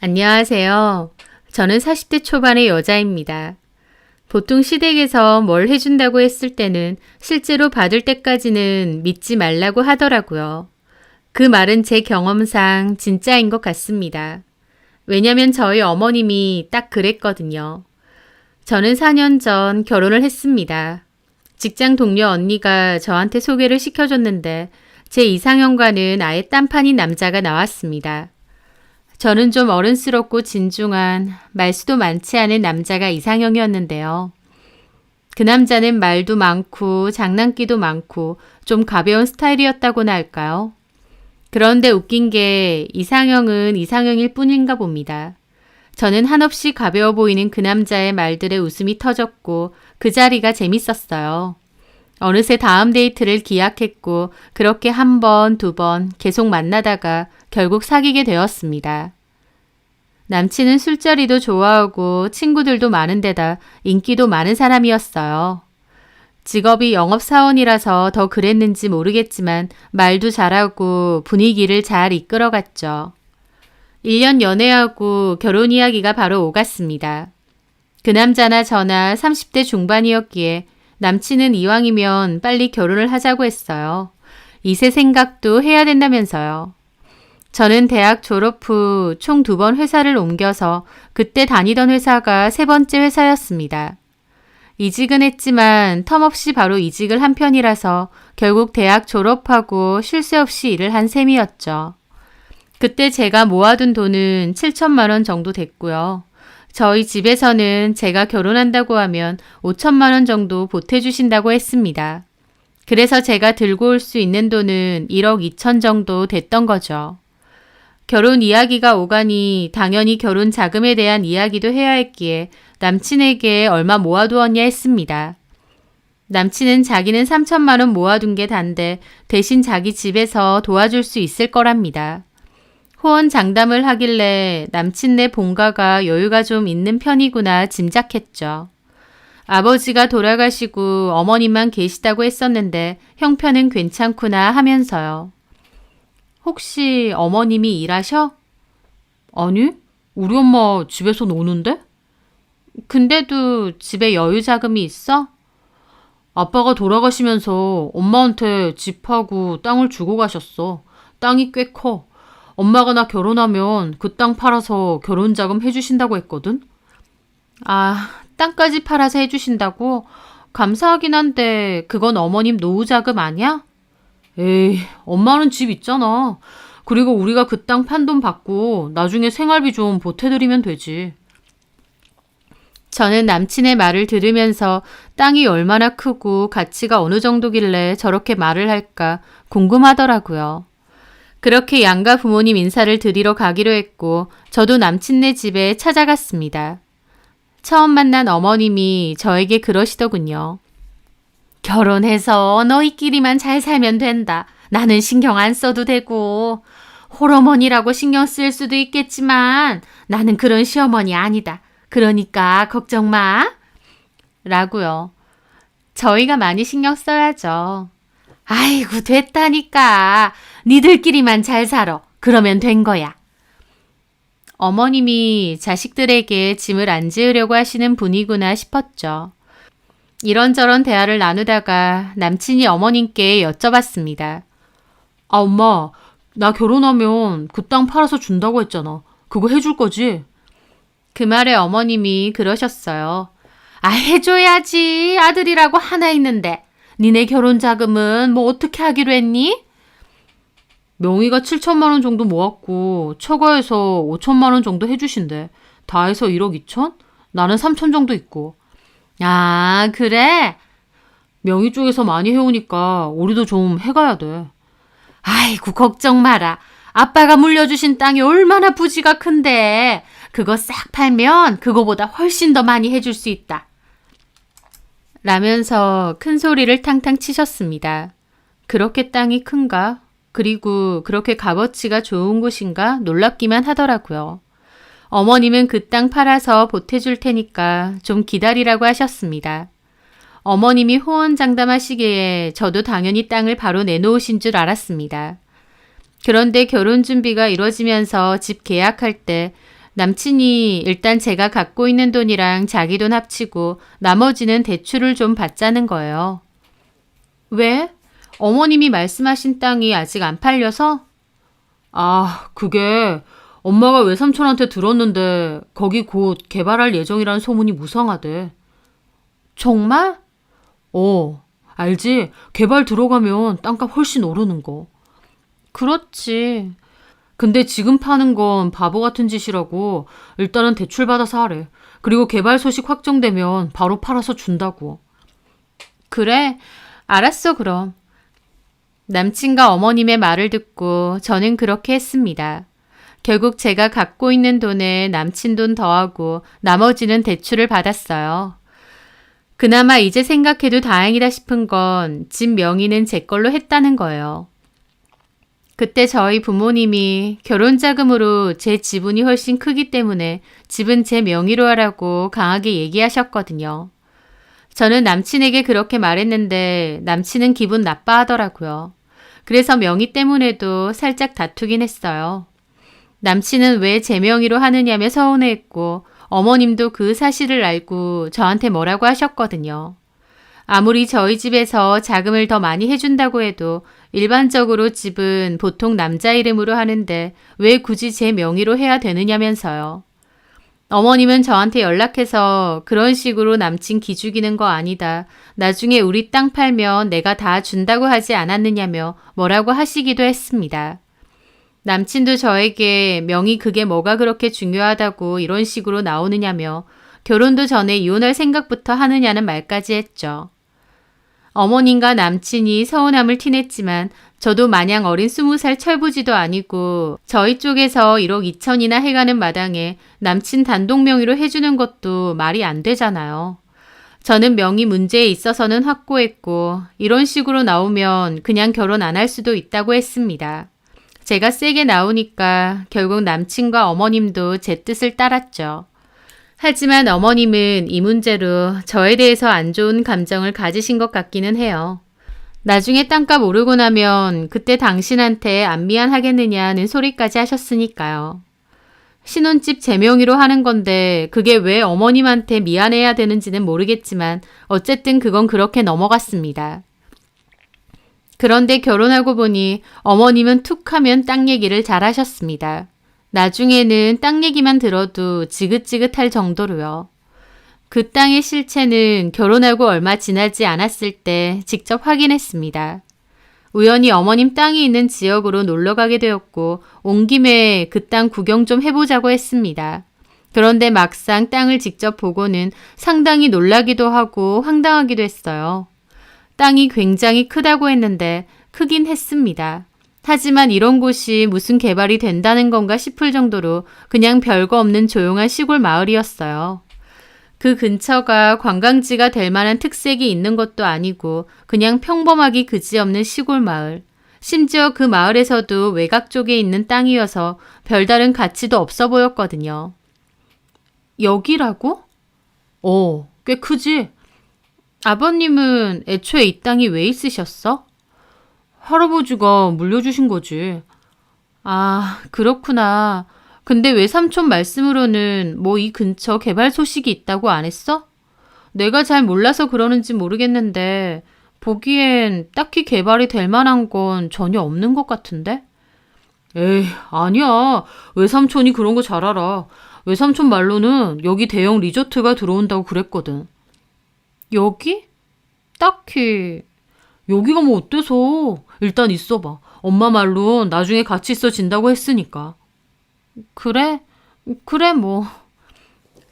안녕하세요. 저는 40대 초반의 여자입니다. 보통 시댁에서 뭘 해준다고 했을 때는 실제로 받을 때까지는 믿지 말라고 하더라고요. 그 말은 제 경험상 진짜인 것 같습니다. 왜냐면 저희 어머님이 딱 그랬거든요. 저는 4년 전 결혼을 했습니다. 직장 동료 언니가 저한테 소개를 시켜줬는데 제 이상형과는 아예 딴판인 남자가 나왔습니다. 저는 좀 어른스럽고 진중한 말수도 많지 않은 남자가 이상형이었는데요. 그 남자는 말도 많고 장난기도 많고 좀 가벼운 스타일이었다고나 할까요? 그런데 웃긴 게 이상형은 이상형일 뿐인가 봅니다. 저는 한없이 가벼워 보이는 그 남자의 말들에 웃음이 터졌고 그 자리가 재밌었어요. 어느새 다음 데이트를 기약했고 그렇게 한 번, 두 번 계속 만나다가 결국 사귀게 되었습니다. 남친은 술자리도 좋아하고 친구들도 많은 데다 인기도 많은 사람이었어요. 직업이 영업사원이라서 더 그랬는지 모르겠지만 말도 잘하고 분위기를 잘 이끌어갔죠. 1년 연애하고 결혼 이야기가 바로 오갔습니다. 그 남자나 저나 30대 중반이었기에 남친은 이왕이면 빨리 결혼을 하자고 했어요. 이세 생각도 해야 된다면서요. 저는 대학 졸업 후 총 2번 회사를 옮겨서 그때 다니던 회사가 3번째 회사였습니다. 이직은 했지만 텀없이 바로 이직을 한 편이라서 결국 대학 졸업하고 쉴 새 없이 일을 한 셈이었죠. 그때 제가 모아둔 돈은 7천만 원 정도 됐고요. 저희 집에서는 제가 결혼한다고 하면 5천만 원 정도 보태주신다고 했습니다. 그래서 제가 들고 올 수 있는 돈은 1억 2천 정도 됐던 거죠. 결혼 이야기가 오가니 당연히 결혼 자금에 대한 이야기도 해야 했기에 남친에게 얼마 모아두었냐 했습니다. 남친은 자기는 3천만 원 모아둔 게 단데 대신 자기 집에서 도와줄 수 있을 거랍니다. 호언장담을 하길래 남친네 본가가 여유가 좀 있는 편이구나 짐작했죠. 아버지가 돌아가시고 어머님만 계시다고 했었는데 형편은 괜찮구나 하면서요. 혹시 어머님이 일하셔? 아니, 우리 엄마 집에서 노는데? 근데도 집에 여유 자금이 있어? 아빠가 돌아가시면서 엄마한테 집하고 땅을 주고 가셨어. 땅이 꽤 커. 엄마가 나 결혼하면 그 땅 팔아서 결혼 자금 해주신다고 했거든? 아, 땅까지 팔아서 해주신다고? 감사하긴 한데 그건 어머님 노후 자금 아니야? 에이, 엄마는 집 있잖아. 그리고 우리가 그 땅 판 돈 받고 나중에 생활비 좀 보태드리면 되지. 저는 남친의 말을 들으면서 땅이 얼마나 크고 가치가 어느 정도길래 저렇게 말을 할까 궁금하더라고요. 그렇게 양가 부모님 인사를 드리러 가기로 했고 저도 남친네 집에 찾아갔습니다. 처음 만난 어머님이 저에게 그러시더군요. 결혼해서 너희끼리만 잘 살면 된다. 나는 신경 안 써도 되고 홀어머니라고 신경 쓸 수도 있겠지만 나는 그런 시어머니 아니다. 그러니까 걱정 마. 라고요. 저희가 많이 신경 써야죠. 아이고 됐다니까. 니들끼리만 잘 살아. 그러면 된 거야. 어머님이 자식들에게 짐을 안 지으려고 하시는 분이구나 싶었죠. 이런저런 대화를 나누다가 남친이 어머님께 여쭤봤습니다. 아 엄마, 나 결혼하면 그 땅 팔아서 준다고 했잖아. 그거 해줄 거지? 그 말에 어머님이 그러셨어요. 아 해줘야지. 아들이라고 하나 있는데. 니네 결혼 자금은 뭐 어떻게 하기로 했니? 명의가 7천만 원 정도 모았고 처가에서 5천만 원 정도 해주신대. 다 해서 1억 2천? 나는 3천 정도 있고. 아 그래? 명의 쪽에서 많이 해오니까 우리도 좀 해가야 돼. 아이고 걱정 마라. 아빠가 물려주신 땅이 얼마나 부지가 큰데 그거 싹 팔면 그거보다 훨씬 더 많이 해줄 수 있다. 라면서 큰 소리를 탕탕 치셨습니다. 그렇게 땅이 큰가? 그리고 그렇게 값어치가 좋은 곳인가 놀랍기만 하더라고요. 어머님은 그 땅 팔아서 보태줄 테니까 좀 기다리라고 하셨습니다. 어머님이 호언장담하시기에 저도 당연히 땅을 바로 내놓으신 줄 알았습니다. 그런데 결혼 준비가 이뤄지면서 집 계약할 때 남친이 일단 제가 갖고 있는 돈이랑 자기 돈 합치고 나머지는 대출을 좀 받자는 거예요. 왜? 어머님이 말씀하신 땅이 아직 안 팔려서? 아, 그게 엄마가 외삼촌한테 들었는데 거기 곧 개발할 예정이라는 소문이 무성하대. 정말? 알지? 개발 들어가면 땅값 훨씬 오르는 거. 그렇지. 근데 지금 파는 건 바보 같은 짓이라고 일단은 대출 받아서 하래. 그리고 개발 소식 확정되면 바로 팔아서 준다고. 그래, 알았어 그럼. 남친과 어머님의 말을 듣고 저는 그렇게 했습니다. 결국 제가 갖고 있는 돈에 남친 돈 더하고 나머지는 대출을 받았어요. 그나마 이제 생각해도 다행이다 싶은 건 집 명의는 제 걸로 했다는 거예요. 그때 저희 부모님이 결혼 자금으로 제 지분이 훨씬 크기 때문에 집은 제 명의로 하라고 강하게 얘기하셨거든요. 저는 남친에게 그렇게 말했는데 남친은 기분 나빠하더라고요. 그래서 명의 때문에도 살짝 다투긴 했어요. 남친은 왜 제 명의로 하느냐며 서운해했고 어머님도 그 사실을 알고 저한테 뭐라고 하셨거든요. 아무리 저희 집에서 자금을 더 많이 해준다고 해도 일반적으로 집은 보통 남자 이름으로 하는데 왜 굳이 제 명의로 해야 되느냐면서요. 어머님은 저한테 연락해서 그런 식으로 남친 기죽이는 거 아니다. 나중에 우리 땅 팔면 내가 다 준다고 하지 않았느냐며 뭐라고 하시기도 했습니다. 남친도 저에게 명의 그게 뭐가 그렇게 중요하다고 이런 식으로 나오느냐며 결혼도 전에 이혼할 생각부터 하느냐는 말까지 했죠. 어머님과 남친이 서운함을 티냈지만 저도 마냥 어린 20살 철부지도 아니고 저희 쪽에서 1억 2천이나 해가는 마당에 남친 단독 명의로 해주는 것도 말이 안 되잖아요. 저는 명의 문제에 있어서는 확고했고 이런 식으로 나오면 그냥 결혼 안 할 수도 있다고 했습니다. 제가 세게 나오니까 결국 남친과 어머님도 제 뜻을 따랐죠. 하지만 어머님은 이 문제로 저에 대해서 안 좋은 감정을 가지신 것 같기는 해요. 나중에 땅값 오르고 나면 그때 당신한테 안 미안하겠느냐는 소리까지 하셨으니까요. 신혼집 제 명의로 하는 건데 그게 왜 어머님한테 미안해야 되는지는 모르겠지만 어쨌든 그건 그렇게 넘어갔습니다. 그런데 결혼하고 보니 어머님은 툭 하면 땅 얘기를 잘 하셨습니다. 나중에는 땅 얘기만 들어도 지긋지긋할 정도로요. 그 땅의 실체는 결혼하고 얼마 지나지 않았을 때 직접 확인했습니다. 우연히 어머님 땅이 있는 지역으로 놀러 가게 되었고 온 김에 그 땅 구경 좀 해보자고 했습니다. 그런데 막상 땅을 직접 보고는 상당히 놀라기도 하고 황당하기도 했어요. 땅이 굉장히 크다고 했는데 크긴 했습니다. 하지만 이런 곳이 무슨 개발이 된다는 건가 싶을 정도로 그냥 별거 없는 조용한 시골 마을이었어요. 그 근처가 관광지가 될 만한 특색이 있는 것도 아니고 그냥 평범하기 그지없는 시골 마을. 심지어 그 마을에서도 외곽 쪽에 있는 땅이어서 별다른 가치도 없어 보였거든요. 여기라고? 꽤 크지? 아버님은 애초에 이 땅이 왜 있으셨어? 할아버지가 물려주신 거지. 아, 그렇구나. 근데 외삼촌 말씀으로는 뭐 이 근처 개발 소식이 있다고 안 했어? 내가 잘 몰라서 그러는지 모르겠는데 보기엔 딱히 개발이 될 만한 건 전혀 없는 것 같은데? 에이, 아니야. 외삼촌이 그런 거 잘 알아. 외삼촌 말로는 여기 대형 리조트가 들어온다고 그랬거든. 여기? 딱히 여기가 뭐 어때서? 일단 있어봐. 엄마 말로 나중에 같이 있어진다고 했으니까. 그래? 그래 뭐.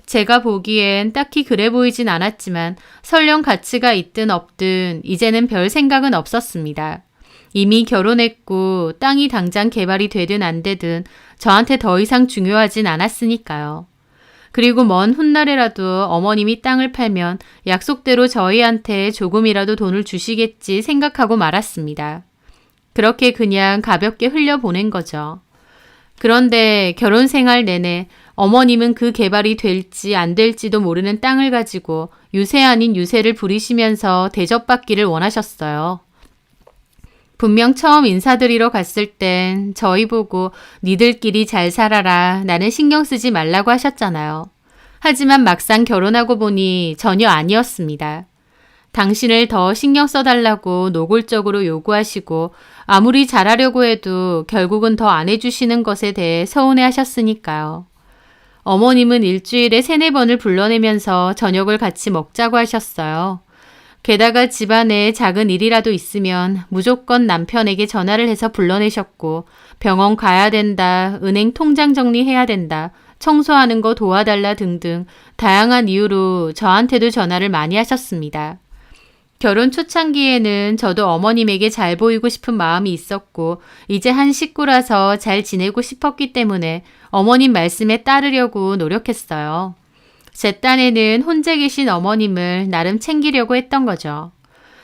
제가 보기엔 딱히 그래 보이진 않았지만 설령 가치가 있든 없든 이제는 별 생각은 없었습니다. 이미 결혼했고 땅이 당장 개발이 되든 안 되든 저한테 더 이상 중요하진 않았으니까요. 그리고 먼 훗날에라도 어머님이 땅을 팔면 약속대로 저희한테 조금이라도 돈을 주시겠지 생각하고 말았습니다. 그렇게 그냥 가볍게 흘려보낸 거죠. 그런데 결혼 생활 내내 어머님은 그 개발이 될지 안 될지도 모르는 땅을 가지고 유세 아닌 유세를 부리시면서 대접받기를 원하셨어요. 분명 처음 인사드리러 갔을 땐 저희 보고 니들끼리 잘 살아라, 나는 신경 쓰지 말라고 하셨잖아요. 하지만 막상 결혼하고 보니 전혀 아니었습니다. 당신을 더 신경 써달라고 노골적으로 요구하시고 아무리 잘하려고 해도 결국은 더 안 해주시는 것에 대해 서운해 하셨으니까요. 어머님은 일주일에 3-4번을 불러내면서 저녁을 같이 먹자고 하셨어요. 게다가 집안에 작은 일이라도 있으면 무조건 남편에게 전화를 해서 불러내셨고 병원 가야 된다, 은행 통장 정리해야 된다, 청소하는 거 도와달라 등등 다양한 이유로 저한테도 전화를 많이 하셨습니다. 결혼 초창기에는 저도 어머님에게 잘 보이고 싶은 마음이 있었고 이제 한 식구라서 잘 지내고 싶었기 때문에 어머님 말씀에 따르려고 노력했어요. 제 딴에는 혼자 계신 어머님을 나름 챙기려고 했던 거죠.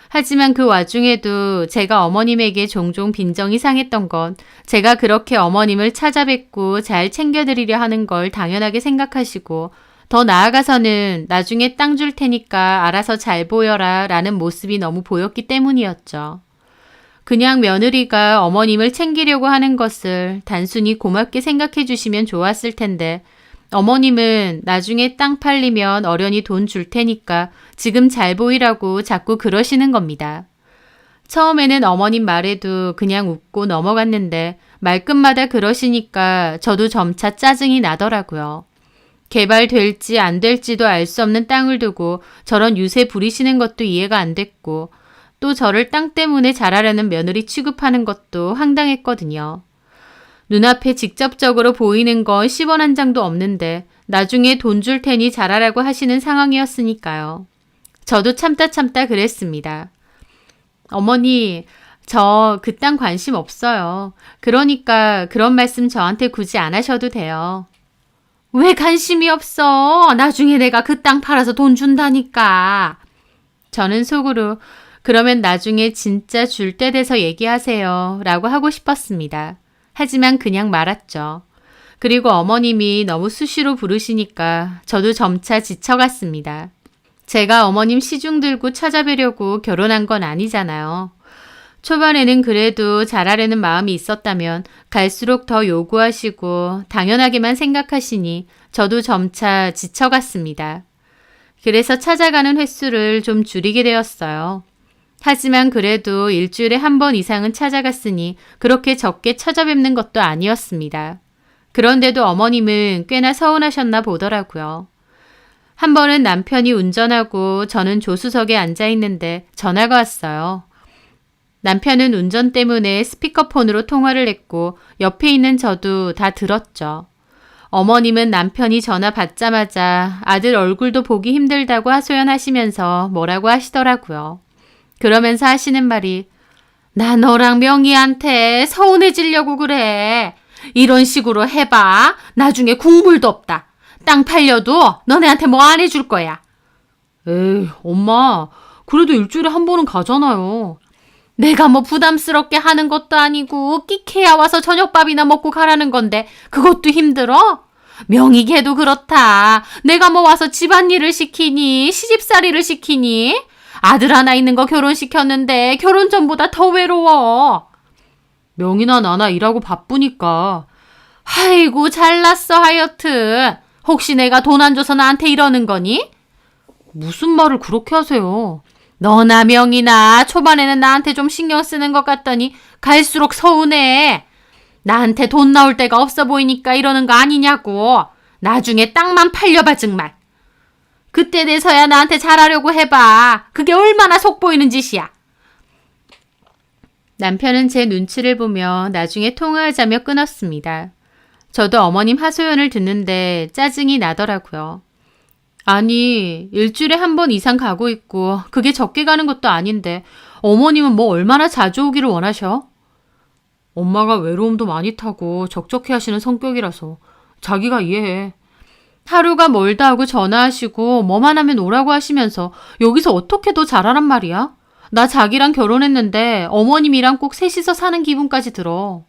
하지만 그 와중에도 제가 어머님에게 종종 빈정이 상했던 건 제가 그렇게 어머님을 찾아뵙고 잘 챙겨드리려 하는 걸 당연하게 생각하시고 더 나아가서는 나중에 땅 줄 테니까 알아서 잘 보여라 라는 모습이 너무 보였기 때문이었죠. 그냥 며느리가 어머님을 챙기려고 하는 것을 단순히 고맙게 생각해 주시면 좋았을 텐데 어머님은 나중에 땅 팔리면 어련히 돈 줄 테니까 지금 잘 보이라고 자꾸 그러시는 겁니다. 처음에는 어머님 말에도 그냥 웃고 넘어갔는데 말끝마다 그러시니까 저도 점차 짜증이 나더라고요. 개발될지 안 될지도 알 수 없는 땅을 두고 저런 유세 부리시는 것도 이해가 안 됐고 또 저를 땅 때문에 잘하려는 며느리 취급하는 것도 황당했거든요. 눈앞에 직접적으로 보이는 건 10원 한 장도 없는데 나중에 돈 줄 테니 잘하라고 하시는 상황이었으니까요. 저도 참다 그랬습니다. 어머니, 저 그 땅 관심 없어요. 그러니까 그런 말씀 저한테 굳이 안 하셔도 돼요. 왜 관심이 없어? 나중에 내가 그 땅 팔아서 돈 준다니까. 저는 속으로 그러면 나중에 진짜 줄 때 돼서 얘기하세요 라고 하고 싶었습니다. 하지만 그냥 말았죠. 그리고 어머님이 너무 수시로 부르시니까 저도 점차 지쳐갔습니다. 제가 어머님 시중 들고 찾아뵈려고 결혼한 건 아니잖아요. 초반에는 그래도 잘하려는 마음이 있었다면 갈수록 더 요구하시고 당연하게만 생각하시니 저도 점차 지쳐갔습니다. 그래서 찾아가는 횟수를 좀 줄이게 되었어요. 하지만 그래도 일주일에 1번 이상은 찾아갔으니 그렇게 적게 찾아뵙는 것도 아니었습니다. 그런데도 어머님은 꽤나 서운하셨나 보더라고요. 한 번은 남편이 운전하고 저는 조수석에 앉아 있는데 전화가 왔어요. 남편은 운전 때문에 스피커폰으로 통화를 했고 옆에 있는 저도 다 들었죠. 어머님은 남편이 전화 받자마자 아들 얼굴도 보기 힘들다고 하소연하시면서 뭐라고 하시더라고요. 그러면서 하시는 말이 나 너랑 명희한테 서운해지려고 그래. 이런 식으로 해봐. 나중에 국물도 없다. 땅 팔려도 너네한테 뭐 안 해줄 거야. 에이, 엄마. 그래도 일주일에 1번은 가잖아요. 내가 뭐 부담스럽게 하는 것도 아니고 끼케야 와서 저녁밥이나 먹고 가라는 건데 그것도 힘들어? 명희걔도 그렇다. 내가 뭐 와서 집안일을 시키니? 시집살이를 시키니? 아들 하나 있는 거 결혼시켰는데 결혼 전보다 더 외로워. 명희나 나나 일하고 바쁘니까. 아이고 잘났어 하여튼. 혹시 내가 돈 안 줘서 나한테 이러는 거니? 무슨 말을 그렇게 하세요. 너나 명희나 초반에는 나한테 좀 신경 쓰는 것 같더니 갈수록 서운해. 나한테 돈 나올 데가 없어 보이니까 이러는 거 아니냐고. 나중에 땅만 팔려봐 정말. 그때 돼서야 나한테 잘하려고 해봐. 그게 얼마나 속 보이는 짓이야. 남편은 제 눈치를 보며 나중에 통화하자며 끊었습니다. 저도 어머님 하소연을 듣는데 짜증이 나더라고요. 아니, 일주일에 1번 이상 가고 있고 그게 적게 가는 것도 아닌데 어머님은 뭐 얼마나 자주 오기를 원하셔? 엄마가 외로움도 많이 타고 적적해 하시는 성격이라서 자기가 이해해. 하루가 멀다 하고 전화하시고 뭐만 하면 오라고 하시면서 여기서 어떻게 더 잘하란 말이야? 나 자기랑 결혼했는데 어머님이랑 꼭 셋이서 사는 기분까지 들어.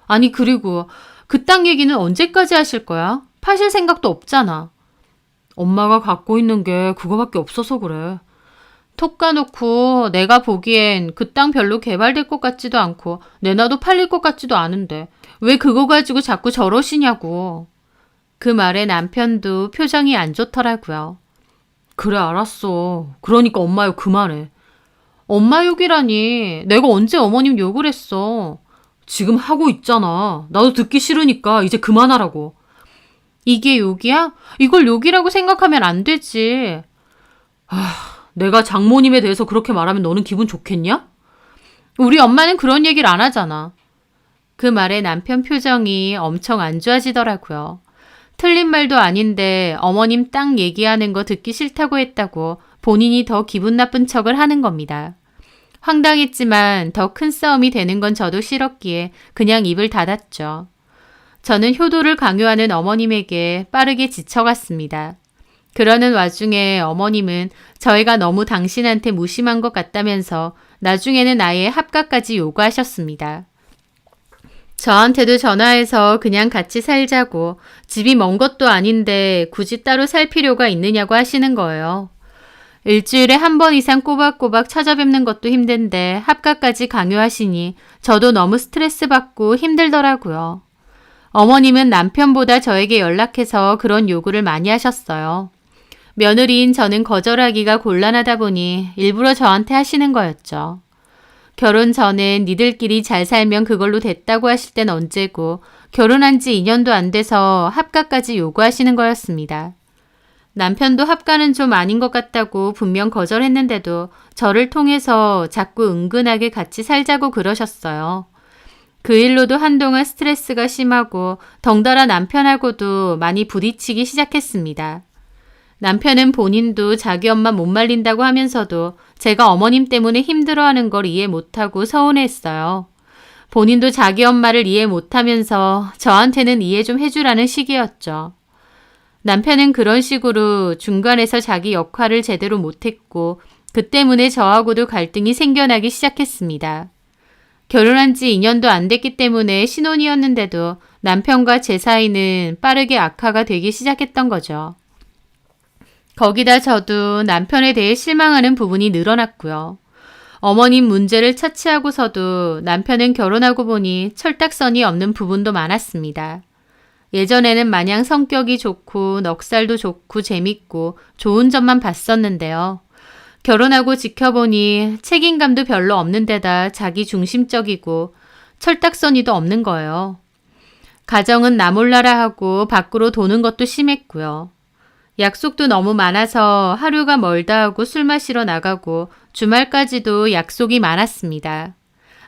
아니 그리고 그 땅 얘기는 언제까지 하실 거야? 파실 생각도 없잖아. 엄마가 갖고 있는 게 그거밖에 없어서 그래. 톡 까놓고 내가 보기엔 그 땅 별로 개발될 것 같지도 않고 내놔도 팔릴 것 같지도 않은데 왜 그거 가지고 자꾸 저러시냐고. 그 말에 남편도 표정이 안 좋더라고요. 그래 알았어. 그러니까 엄마 욕 그만해. 엄마 욕이라니. 내가 언제 어머님 욕을 했어. 지금 하고 있잖아. 나도 듣기 싫으니까 이제 그만하라고. 이게 욕이야? 이걸 욕이라고 생각하면 안 되지. 내가 장모님에 대해서 그렇게 말하면 너는 기분 좋겠냐? 우리 엄마는 그런 얘기를 안 하잖아. 그 말에 남편 표정이 엄청 안 좋아지더라고요. 틀린 말도 아닌데 어머님 땅 얘기하는 거 듣기 싫다고 했다고 본인이 더 기분 나쁜 척을 하는 겁니다. 황당했지만 더 큰 싸움이 되는 건 저도 싫었기에 그냥 입을 닫았죠. 저는 효도를 강요하는 어머님에게 빠르게 지쳐갔습니다. 그러는 와중에 어머님은 저희가 너무 당신한테 무심한 것 같다면서 나중에는 아예 합가까지 요구하셨습니다. 저한테도 전화해서 그냥 같이 살자고 집이 먼 것도 아닌데 굳이 따로 살 필요가 있느냐고 하시는 거예요. 일주일에 한 번 이상 꼬박꼬박 찾아뵙는 것도 힘든데 합가까지 강요하시니 저도 너무 스트레스 받고 힘들더라고요. 어머님은 남편보다 저에게 연락해서 그런 요구를 많이 하셨어요. 며느리인 저는 거절하기가 곤란하다 보니 일부러 저한테 하시는 거였죠. 결혼 전엔 니들끼리 잘 살면 그걸로 됐다고 하실 땐 언제고 결혼한 지 2년도 안 돼서 합가까지 요구하시는 거였습니다. 남편도 합가는 좀 아닌 것 같다고 분명 거절했는데도 저를 통해서 자꾸 은근하게 같이 살자고 그러셨어요. 그 일로도 한동안 스트레스가 심하고 덩달아 남편하고도 많이 부딪히기 시작했습니다. 남편은 본인도 자기 엄마 못 말린다고 하면서도 제가 어머님 때문에 힘들어하는 걸 이해 못하고 서운해했어요. 본인도 자기 엄마를 이해 못하면서 저한테는 이해 좀 해주라는 식이었죠. 남편은 그런 식으로 중간에서 자기 역할을 제대로 못했고 그 때문에 저하고도 갈등이 생겨나기 시작했습니다. 결혼한 지 2년도 안 됐기 때문에 신혼이었는데도 남편과 제 사이는 빠르게 악화가 되기 시작했던 거죠. 거기다 저도 남편에 대해 실망하는 부분이 늘어났고요. 어머님 문제를 차치하고서도 남편은 결혼하고 보니 철딱선이 없는 부분도 많았습니다. 예전에는 마냥 성격이 좋고 넉살도 좋고 재밌고 좋은 점만 봤었는데요. 결혼하고 지켜보니 책임감도 별로 없는 데다 자기 중심적이고 철딱서니도 없는 거예요. 가정은 나 몰라라 하고 밖으로 도는 것도 심했고요. 약속도 너무 많아서 하루가 멀다 하고 술 마시러 나가고 주말까지도 약속이 많았습니다.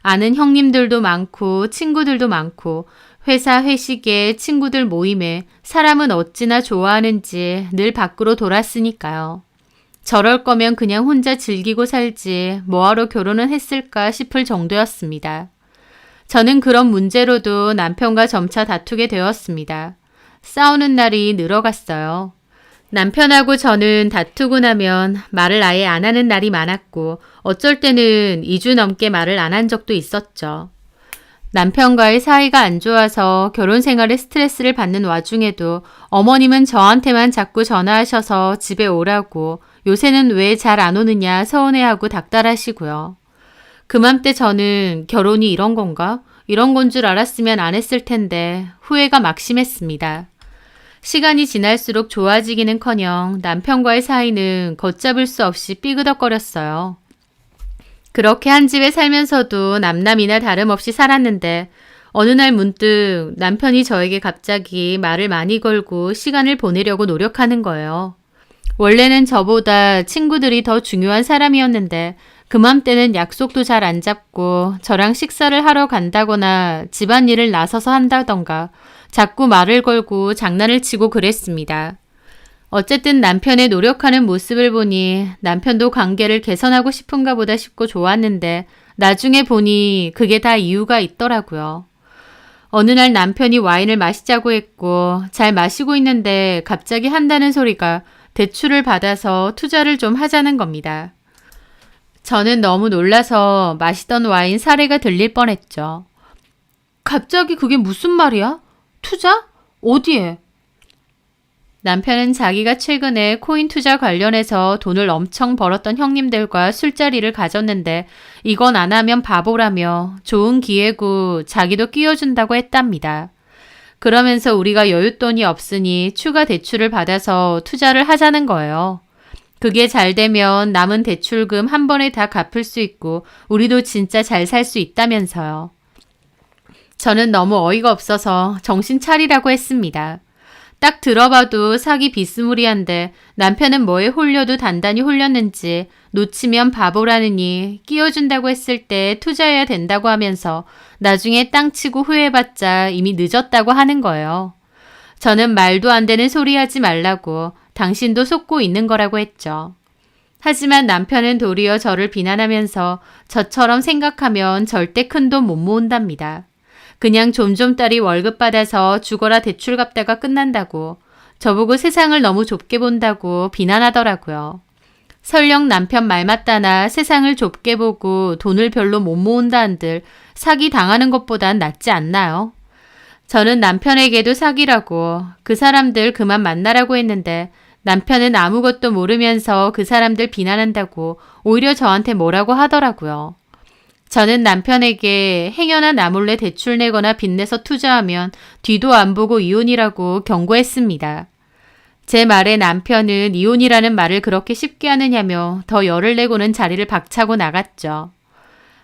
아는 형님들도 많고 친구들도 많고 회사 회식에 친구들 모임에 사람은 어찌나 좋아하는지 늘 밖으로 돌았으니까요. 저럴 거면 그냥 혼자 즐기고 살지 뭐하러 결혼은 했을까 싶을 정도였습니다. 저는 그런 문제로도 남편과 점차 다투게 되었습니다. 싸우는 날이 늘어갔어요. 남편하고 저는 다투고 나면 말을 아예 안 하는 날이 많았고 어쩔 때는 2주 넘게 말을 안 한 적도 있었죠. 남편과의 사이가 안 좋아서 결혼 생활에 스트레스를 받는 와중에도 어머님은 저한테만 자꾸 전화하셔서 집에 오라고 요새는 왜 잘 안 오느냐 서운해하고 닥달하시고요. 그맘때 저는 결혼이 이런 건가? 이런 건 줄 알았으면 안 했을 텐데 후회가 막심했습니다. 시간이 지날수록 좋아지기는커녕 남편과의 사이는 걷잡을 수 없이 삐그덕거렸어요. 그렇게 한 집에 살면서도 남남이나 다름없이 살았는데 어느 날 문득 남편이 저에게 갑자기 말을 많이 걸고 시간을 보내려고 노력하는 거예요. 원래는 저보다 친구들이 더 중요한 사람이었는데 그맘때는 약속도 잘 안 잡고 저랑 식사를 하러 간다거나 집안일을 나서서 한다던가 자꾸 말을 걸고 장난을 치고 그랬습니다. 어쨌든 남편의 노력하는 모습을 보니 남편도 관계를 개선하고 싶은가 보다 싶고 좋았는데 나중에 보니 그게 다 이유가 있더라고요. 어느 날 남편이 와인을 마시자고 했고 잘 마시고 있는데 갑자기 한다는 소리가 대출을 받아서 투자를 좀 하자는 겁니다. 저는 너무 놀라서 마시던 와인 사례가 들릴 뻔했죠. 갑자기 그게 무슨 말이야? 투자? 어디에? 남편은 자기가 최근에 코인 투자 관련해서 돈을 엄청 벌었던 형님들과 술자리를 가졌는데 이건 안 하면 바보라며 좋은 기회고 자기도 끼워준다고 했답니다. 그러면서 우리가 여윳돈이 없으니 추가 대출을 받아서 투자를 하자는 거예요. 그게 잘 되면 남은 대출금 한 번에 다 갚을 수 있고 우리도 진짜 잘 살 수 있다면서요. 저는 너무 어이가 없어서 정신 차리라고 했습니다. 딱 들어봐도 사기 비스무리한데 남편은 뭐에 홀려도 단단히 홀렸는지 놓치면 바보라느니 끼워준다고 했을 때 투자해야 된다고 하면서 나중에 땅 치고 후회해봤자 이미 늦었다고 하는 거예요. 저는 말도 안 되는 소리 하지 말라고 당신도 속고 있는 거라고 했죠. 하지만 남편은 도리어 저를 비난하면서 저처럼 생각하면 절대 큰 돈 못 모은답니다. 그냥 좀좀따리 월급 받아서 죽어라 대출 갚다가 끝난다고 저보고 세상을 너무 좁게 본다고 비난하더라고요. 설령 남편 말 맞다나 세상을 좁게 보고 돈을 별로 못 모은다 한들 사기 당하는 것보단 낫지 않나요? 저는 남편에게도 사기라고 그 사람들 그만 만나라고 했는데 남편은 아무것도 모르면서 그 사람들 비난한다고 오히려 저한테 뭐라고 하더라고요. 저는 남편에게 행여나 나 몰래 대출 내거나 빚내서 투자하면 뒤도 안 보고 이혼이라고 경고했습니다. 제 말에 남편은 이혼이라는 말을 그렇게 쉽게 하느냐며 더 열을 내고는 자리를 박차고 나갔죠.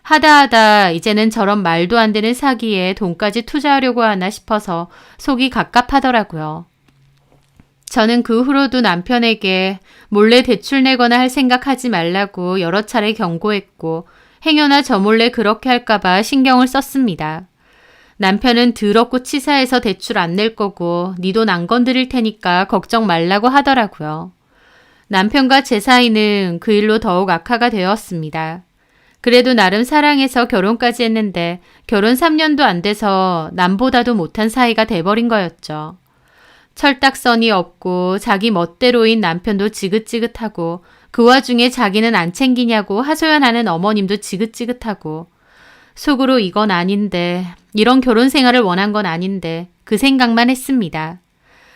하다 이제는 저런 말도 안 되는 사기에 돈까지 투자하려고 하나 싶어서 속이 갑갑하더라고요. 저는 그 후로도 남편에게 몰래 대출 내거나 할 생각하지 말라고 여러 차례 경고했고 행여나 저 몰래 그렇게 할까봐 신경을 썼습니다. 남편은 더럽고 치사해서 대출 안 낼 거고 네 돈 안 건드릴 테니까 걱정 말라고 하더라고요. 남편과 제 사이는 그 일로 더욱 악화가 되었습니다. 그래도 나름 사랑해서 결혼까지 했는데 결혼 3년도 안 돼서 남보다도 못한 사이가 돼버린 거였죠. 철딱선이 없고 자기 멋대로인 남편도 지긋지긋하고 그 와중에 자기는 안 챙기냐고 하소연하는 어머님도 지긋지긋하고 속으로 이건 아닌데 이런 결혼 생활을 원한 건 아닌데 그 생각만 했습니다.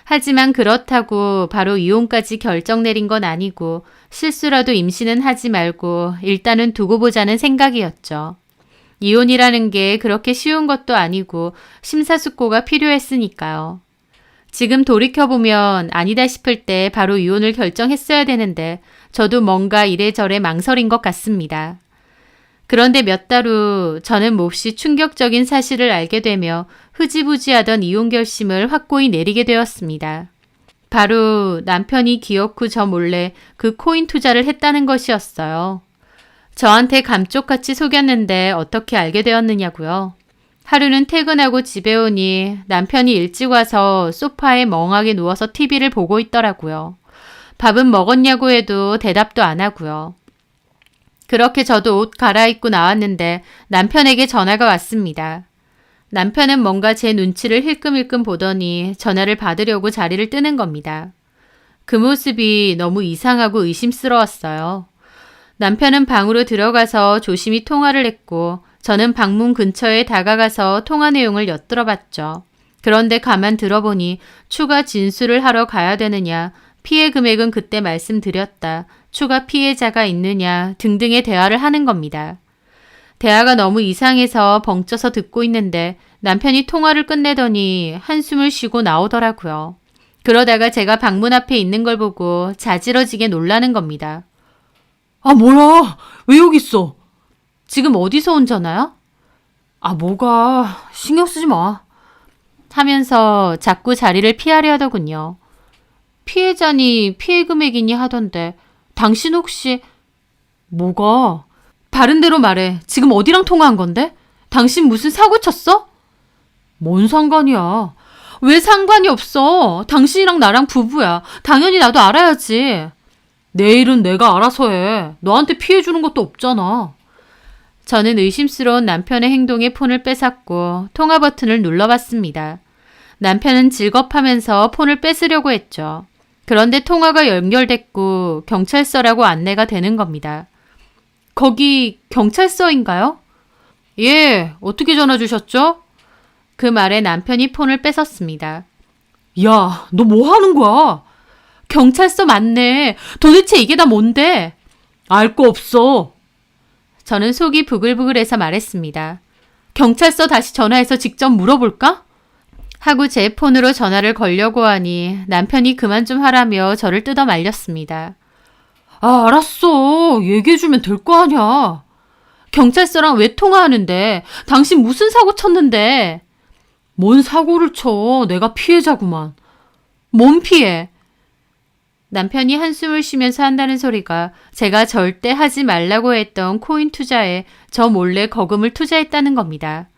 하지만 그렇다고 바로 이혼까지 결정 내린 건 아니고 실수라도 임신은 하지 말고 일단은 두고 보자는 생각이었죠. 이혼이라는 게 그렇게 쉬운 것도 아니고 심사숙고가 필요했으니까요. 지금 돌이켜보면 아니다 싶을 때 바로 이혼을 결정했어야 되는데 저도 뭔가 이래저래 망설인 것 같습니다. 그런데 몇 달 후 저는 몹시 충격적인 사실을 알게 되며 흐지부지하던 이혼 결심을 확고히 내리게 되었습니다. 바로 남편이 기어코 저 몰래 그 코인 투자를 했다는 것이었어요. 저한테 감쪽같이 속였는데 어떻게 알게 되었느냐고요. 하루는 퇴근하고 집에 오니 남편이 일찍 와서 소파에 멍하게 누워서 TV를 보고 있더라고요. 밥은 먹었냐고 해도 대답도 안 하고요. 그렇게 저도 옷 갈아입고 나왔는데 남편에게 전화가 왔습니다. 남편은 뭔가 제 눈치를 힐끔힐끔 보더니 전화를 받으려고 자리를 뜨는 겁니다. 그 모습이 너무 이상하고 의심스러웠어요. 남편은 방으로 들어가서 조심히 통화를 했고 저는 방문 근처에 다가가서 통화 내용을 엿들어봤죠. 그런데 가만 들어보니 추가 진술을 하러 가야 되느냐, 피해 금액은 그때 말씀드렸다, 추가 피해자가 있느냐 등등의 대화를 하는 겁니다. 대화가 너무 이상해서 벙쪄서 듣고 있는데 남편이 통화를 끝내더니 한숨을 쉬고 나오더라고요. 그러다가 제가 방문 앞에 있는 걸 보고 자지러지게 놀라는 겁니다. 아, 뭐야? 왜 여기 있어? 지금 어디서 온 전화야? 아, 뭐가. 신경 쓰지 마. 하면서 자꾸 자리를 피하려 하더군요. 피해자니 피해 금액이니 하던데 당신 혹시 뭐가? 바른 대로 말해. 지금 어디랑 통화한 건데? 당신 무슨 사고 쳤어? 뭔 상관이야. 왜 상관이 없어? 당신이랑 나랑 부부야. 당연히 나도 알아야지. 내 일은 내가 알아서 해. 너한테 피해 주는 것도 없잖아. 저는 의심스러운 남편의 행동에 폰을 뺏었고 통화 버튼을 눌러봤습니다. 남편은 질겁하면서 폰을 뺏으려고 했죠. 그런데 통화가 연결됐고 경찰서라고 안내가 되는 겁니다. 거기 경찰서인가요? 예, 어떻게 전화 주셨죠? 그 말에 남편이 폰을 뺏었습니다. 야, 너 뭐 하는 거야? 경찰서 맞네. 도대체 이게 다 뭔데? 알 거 없어. 저는 속이 부글부글해서 말했습니다. 경찰서 다시 전화해서 직접 물어볼까? 하고 제 폰으로 전화를 걸려고 하니 남편이 그만 좀 하라며 저를 뜯어 말렸습니다. 아, 알았어. 얘기해주면 될 거 아니야. 경찰서랑 왜 통화하는데? 당신 무슨 사고 쳤는데? 뭔 사고를 쳐? 내가 피해자구만. 뭔 피해? 남편이 한숨을 쉬면서 한다는 소리가 제가 절대 하지 말라고 했던 코인 투자에 저 몰래 거금을 투자했다는 겁니다.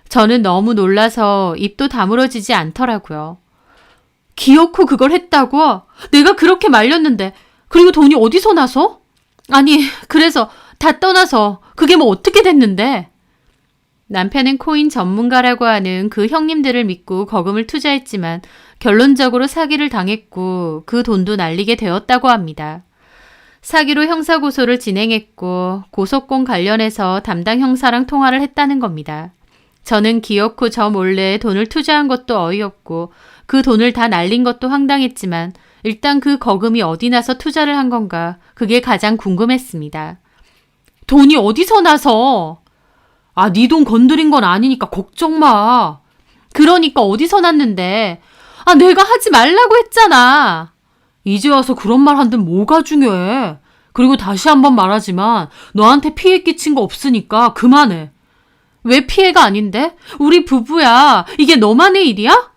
저는 너무 놀라서 입도 다물어지지 않더라고요. 기어코 그걸 했다고? 내가 그렇게 말렸는데 그리고 돈이 어디서 나서? 아니 그래서 다 떠나서 그게 뭐 어떻게 됐는데? 남편은 코인 전문가라고 하는 그 형님들을 믿고 거금을 투자했지만 결론적으로 사기를 당했고 그 돈도 날리게 되었다고 합니다. 사기로 형사고소를 진행했고 고소권 관련해서 담당 형사랑 통화를 했다는 겁니다. 저는 기어코 저 몰래 돈을 투자한 것도 어이없고 그 돈을 다 날린 것도 황당했지만 일단 그 거금이 어디 나서 투자를 한 건가 그게 가장 궁금했습니다. 돈이 어디서 나서? 아, 네 돈 건드린 건 아니니까 걱정 마. 그러니까 어디서 났는데? 아, 내가 하지 말라고 했잖아. 이제 와서 그런 말 한들 뭐가 중요해. 그리고 다시 한번 말하지만 너한테 피해 끼친 거 없으니까 그만해. 왜 피해가 아닌데? 우리 부부야. 이게 너만의 일이야?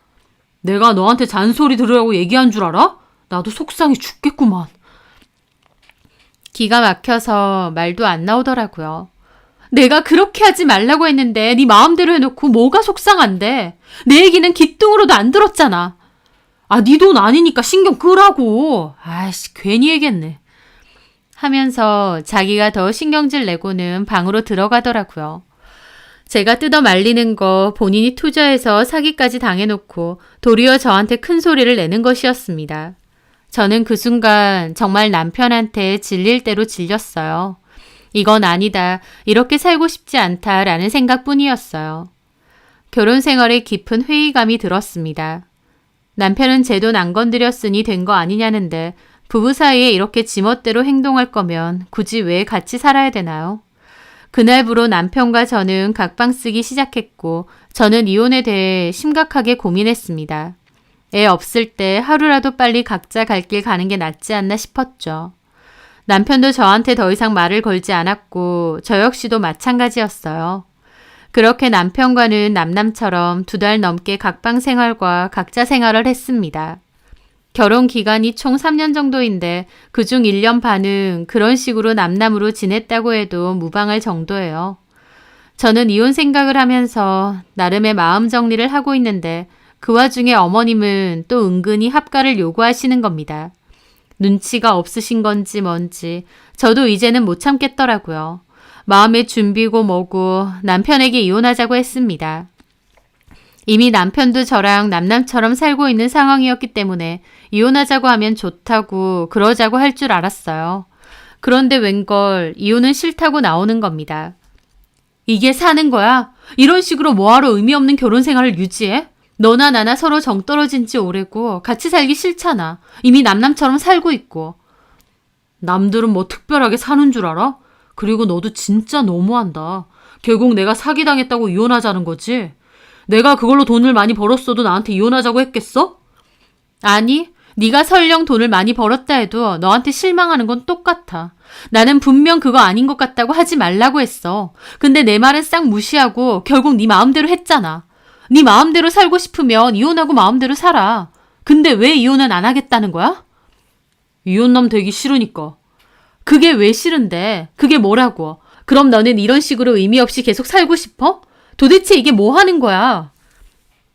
내가 너한테 잔소리 들으라고 얘기한 줄 알아? 나도 속상해 죽겠구만. 기가 막혀서 말도 안 나오더라고요. 내가 그렇게 하지 말라고 했는데 네 마음대로 해놓고 뭐가 속상한데? 내 얘기는 귀뚱으로도 안 들었잖아. 아, 네 돈 아니니까 신경 끄라고. 아이씨, 괜히 얘기했네. 하면서 자기가 더 신경질 내고는 방으로 들어가더라고요. 제가 뜯어 말리는 거 본인이 투자해서 사기까지 당해놓고 도리어 저한테 큰 소리를 내는 것이었습니다. 저는 그 순간 정말 남편한테 질릴 대로 질렸어요. 이건 아니다. 이렇게 살고 싶지 않다라는 생각뿐이었어요. 결혼 생활에 깊은 회의감이 들었습니다. 남편은 제 돈 안 건드렸으니 된 거 아니냐는데 부부 사이에 이렇게 지멋대로 행동할 거면 굳이 왜 같이 살아야 되나요? 그날부로 남편과 저는 각방 쓰기 시작했고 저는 이혼에 대해 심각하게 고민했습니다. 애 없을 때 하루라도 빨리 각자 갈 길 가는 게 낫지 않나 싶었죠. 남편도 저한테 더 이상 말을 걸지 않았고 저 역시도 마찬가지였어요. 그렇게 남편과는 남남처럼 2달 넘게 각방 생활과 각자 생활을 했습니다. 결혼 기간이 총 3년 정도인데 그중 1년 반은 그런 식으로 남남으로 지냈다고 해도 무방할 정도예요. 저는 이혼 생각을 하면서 나름의 마음 정리를 하고 있는데 그 와중에 어머님은 또 은근히 합가를 요구하시는 겁니다. 눈치가 없으신 건지 뭔지 저도 이제는 못 참겠더라고요. 마음의 준비고 뭐고 남편에게 이혼하자고 했습니다. 이미 남편도 저랑 남남처럼 살고 있는 상황이었기 때문에 이혼하자고 하면 좋다고 그러자고 할 줄 알았어요. 그런데 웬걸 이혼은 싫다고 나오는 겁니다. 이게 사는 거야? 이런 식으로 뭐하러 의미 없는 결혼 생활을 유지해? 너나 나나 서로 정 떨어진 지 오래고 같이 살기 싫잖아. 이미 남남처럼 살고 있고. 남들은 뭐 특별하게 사는 줄 알아? 그리고 너도 진짜 너무한다. 결국 내가 사기당했다고 이혼하자는 거지? 내가 그걸로 돈을 많이 벌었어도 나한테 이혼하자고 했겠어? 아니, 네가 설령 돈을 많이 벌었다 해도 너한테 실망하는 건 똑같아. 나는 분명 그거 아닌 것 같다고 하지 말라고 했어. 근데 내 말은 싹 무시하고 결국 네 마음대로 했잖아. 네 마음대로 살고 싶으면 이혼하고 마음대로 살아. 근데 왜 이혼은 안 하겠다는 거야? 이혼남 되기 싫으니까. 그게 왜 싫은데? 그게 뭐라고? 그럼 너는 이런 식으로 의미 없이 계속 살고 싶어? 도대체 이게 뭐 하는 거야?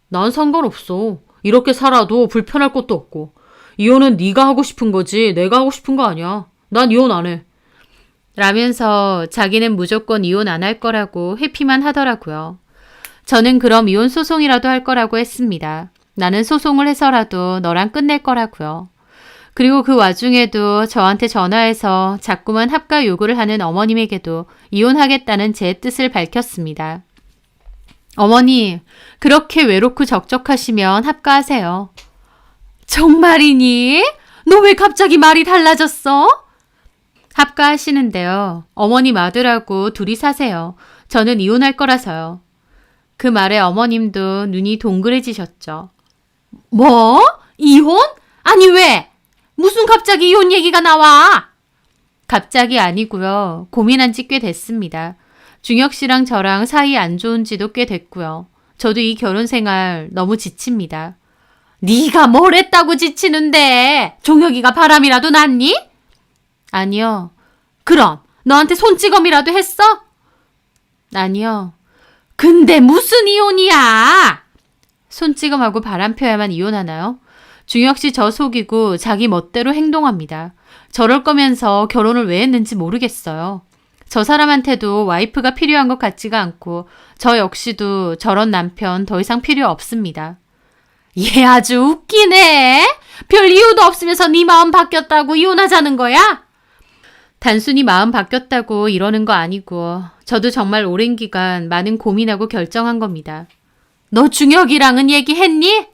난 상관없어. 이렇게 살아도 불편할 것도 없고. 이혼은 네가 하고 싶은 거지 내가 하고 싶은 거 아니야. 난 이혼 안 해. 라면서 자기는 무조건 이혼 안 할 거라고 회피만 하더라고요. 저는 그럼 이혼 소송이라도 할 거라고 했습니다. 나는 소송을 해서라도 너랑 끝낼 거라고요. 그리고 그 와중에도 저한테 전화해서 자꾸만 합가 요구를 하는 어머님에게도 이혼하겠다는 제 뜻을 밝혔습니다. 어머니, 그렇게 외롭고 적적하시면 합가하세요. 정말이니? 너 왜 갑자기 말이 달라졌어? 합가하시는데요. 어머님 아들하고 둘이 사세요. 저는 이혼할 거라서요. 그 말에 어머님도 눈이 동그래지셨죠. 뭐? 이혼? 아니 왜? 무슨 갑자기 이혼 얘기가 나와? 갑자기 아니고요. 고민한 지 꽤 됐습니다. 중혁 씨랑 저랑 사이 안 좋은 지도 꽤 됐고요. 저도 이 결혼 생활 너무 지칩니다. 네가 뭘 했다고 지치는데? 종혁이가 바람이라도 났니? 아니요. 그럼 너한테 손찌검이라도 했어? 아니요. 근데 무슨 이혼이야? 손찌검하고 바람 펴야만 이혼하나요? 중혁 씨 저 속이고 자기 멋대로 행동합니다. 저럴 거면서 결혼을 왜 했는지 모르겠어요. 저 사람한테도 와이프가 필요한 것 같지가 않고 저 역시도 저런 남편 더 이상 필요 없습니다. 얘 아주 웃기네. 별 이유도 없으면서 네 마음 바뀌었다고 이혼하자는 거야? 단순히 마음 바뀌었다고 이러는 거 아니고 저도 정말 오랜 기간 많은 고민하고 결정한 겁니다. 너 중혁이랑은 얘기했니?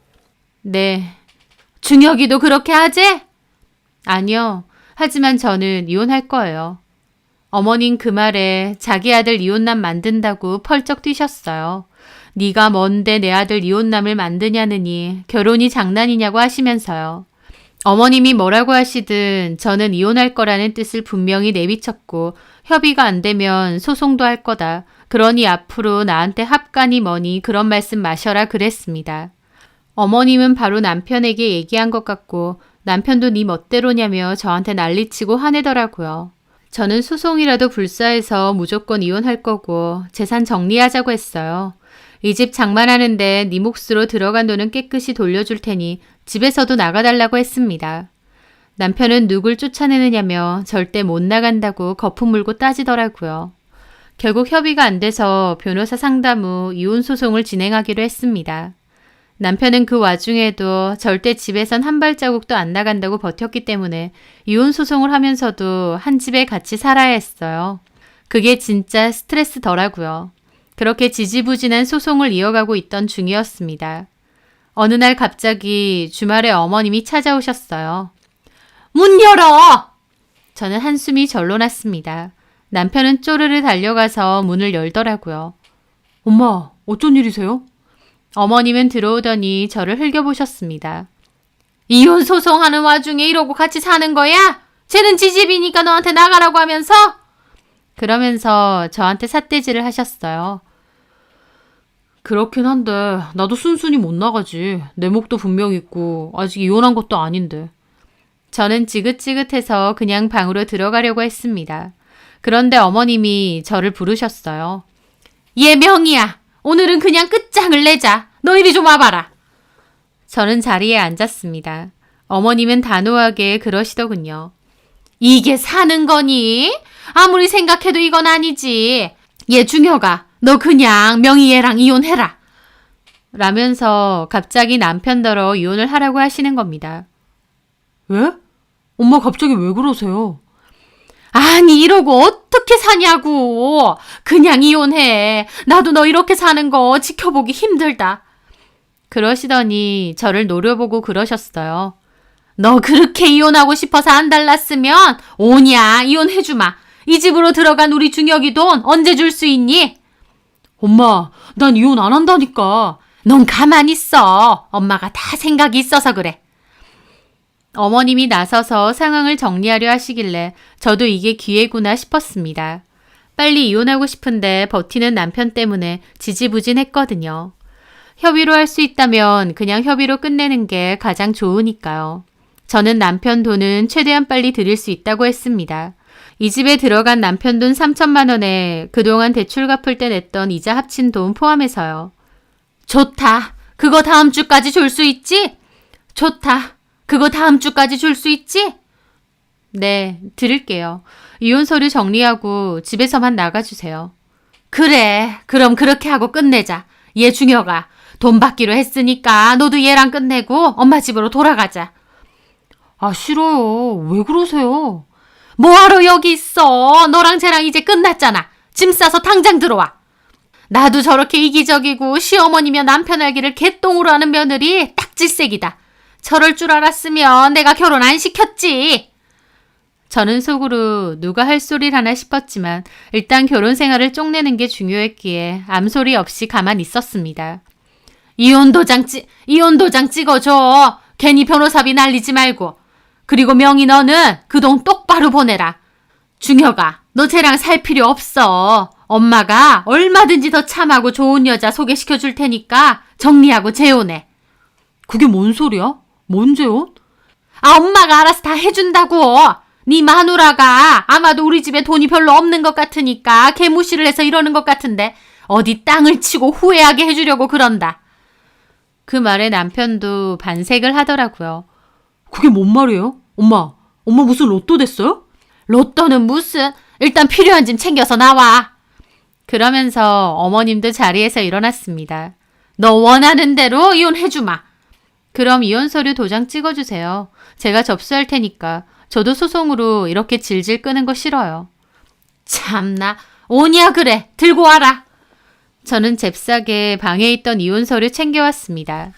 네. 중혁이도 그렇게 하지? 아니요. 하지만 저는 이혼할 거예요. 어머님 그 말에 자기 아들 이혼남 만든다고 펄쩍 뛰셨어요. 네가 뭔데 내 아들 이혼남을 만드냐느니 결혼이 장난이냐고 하시면서요. 어머님이 뭐라고 하시든 저는 이혼할 거라는 뜻을 분명히 내비쳤고 협의가 안 되면 소송도 할 거다. 그러니 앞으로 나한테 합간이 뭐니 그런 말씀 마셔라 그랬습니다. 어머님은 바로 남편에게 얘기한 것 같고 남편도 네 멋대로냐며 저한테 난리치고 화내더라고요. 저는 소송이라도 불사해서 무조건 이혼할 거고 재산 정리하자고 했어요. 이 집 장만하는데 네 몫으로 들어간 돈은 깨끗이 돌려줄 테니 집에서도 나가달라고 했습니다. 남편은 누굴 쫓아내느냐며 절대 못 나간다고 거품 물고 따지더라고요. 결국 협의가 안 돼서 변호사 상담 후 이혼 소송을 진행하기로 했습니다. 남편은 그 와중에도 절대 집에선 한 발자국도 안 나간다고 버텼기 때문에 이혼 소송을 하면서도 한 집에 같이 살아야 했어요. 그게 진짜 스트레스더라고요. 그렇게 지지부진한 소송을 이어가고 있던 중이었습니다. 어느 날 갑자기 주말에 어머님이 찾아오셨어요. 문 열어! 저는 한숨이 절로 났습니다. 남편은 쪼르르 달려가서 문을 열더라고요. 엄마, 어쩐 일이세요? 어머님은 들어오더니 저를 흘겨보셨습니다. 이혼 소송하는 와중에 이러고 같이 사는 거야? 쟤는 지 집이니까 너한테 나가라고 하면서? 그러면서 저한테 삿대질을 하셨어요. 그렇긴 한데 나도 순순히 못 나가지. 내 몫도 분명 있고 아직 이혼한 것도 아닌데. 저는 지긋지긋해서 그냥 방으로 들어가려고 했습니다. 그런데 어머님이 저를 부르셨어요. 얘 명이야. 오늘은 그냥 끝장을 내자. 너 이리 좀 와봐라. 저는 자리에 앉았습니다. 어머님은 단호하게 그러시더군요. 이게 사는 거니? 아무리 생각해도 이건 아니지. 얘 중혁아, 너 그냥 명희 얘랑 이혼해라. 라면서 갑자기 남편더러 이혼을 하라고 하시는 겁니다. 왜? 엄마 갑자기 왜 그러세요? 아니 이러고 어떻게 사냐고. 그냥 이혼해. 나도 너 이렇게 사는 거 지켜보기 힘들다. 그러시더니 저를 노려보고 그러셨어요. 너 그렇게 이혼하고 싶어서 안 달랐으면 오냐 이혼해주마. 이 집으로 들어간 우리 중혁이 돈 언제 줄 수 있니? 엄마, 난 이혼 안 한다니까. 넌 가만히 있어. 엄마가 다 생각이 있어서 그래. 어머님이 나서서 상황을 정리하려 하시길래 저도 이게 기회구나 싶었습니다. 빨리 이혼하고 싶은데 버티는 남편 때문에 지지부진했거든요. 협의로 할 수 있다면 그냥 협의로 끝내는 게 가장 좋으니까요. 저는 남편 돈은 최대한 빨리 드릴 수 있다고 했습니다. 이 집에 들어간 남편 돈 3천만 원에 그동안 대출 갚을 때 냈던 이자 합친 돈 포함해서요. 좋다. 그거 다음 주까지 줄 수 있지? 좋다. 그거 다음 주까지 줄 수 있지? 네, 드릴게요. 이혼 서류 정리하고 집에서만 나가주세요. 그래. 그럼 그렇게 하고 끝내자. 얘 중혁아. 돈 받기로 했으니까 너도 얘랑 끝내고 엄마 집으로 돌아가자. 아, 싫어요. 왜 그러세요? 뭐하러 여기 있어? 너랑 쟤랑 이제 끝났잖아. 짐 싸서 당장 들어와. 나도 저렇게 이기적이고 시어머니며 남편 알기를 개똥으로 하는 며느리 딱 질색이다. 저럴 줄 알았으면 내가 결혼 안 시켰지. 저는 속으로 누가 할 소리를 하나 싶었지만 일단 결혼 생활을 쪽내는 게 중요했기에 암소리 없이 가만 있었습니다. 이혼 도장 찍어줘. 괜히 변호사비 날리지 말고. 그리고 명희 너는 그 돈 똑바로 보내라. 중혁아, 너 쟤랑 살 필요 없어. 엄마가 얼마든지 더 참하고 좋은 여자 소개시켜 줄 테니까 정리하고 재혼해. 그게 뭔 소리야? 뭔 재혼? 엄마가 알아서 다 해준다고. 네 마누라가 아마도 우리 집에 돈이 별로 없는 것 같으니까 개무시를 해서 이러는 것 같은데 어디 땅을 치고 후회하게 해주려고 그런다. 그 말에 남편도 반색을 하더라고요. 그게 뭔 말이에요? 엄마 무슨 로또 됐어요? 로또는 무슨, 일단 필요한 짐 챙겨서 나와. 그러면서 어머님도 자리에서 일어났습니다. 너 원하는 대로 이혼해주마. 그럼 이혼 서류 도장 찍어주세요. 제가 접수할 테니까. 저도 소송으로 이렇게 질질 끄는 거 싫어요. 참나, 오냐 그래. 들고 와라. 저는 잽싸게 방에 있던 이혼 서류 챙겨왔습니다.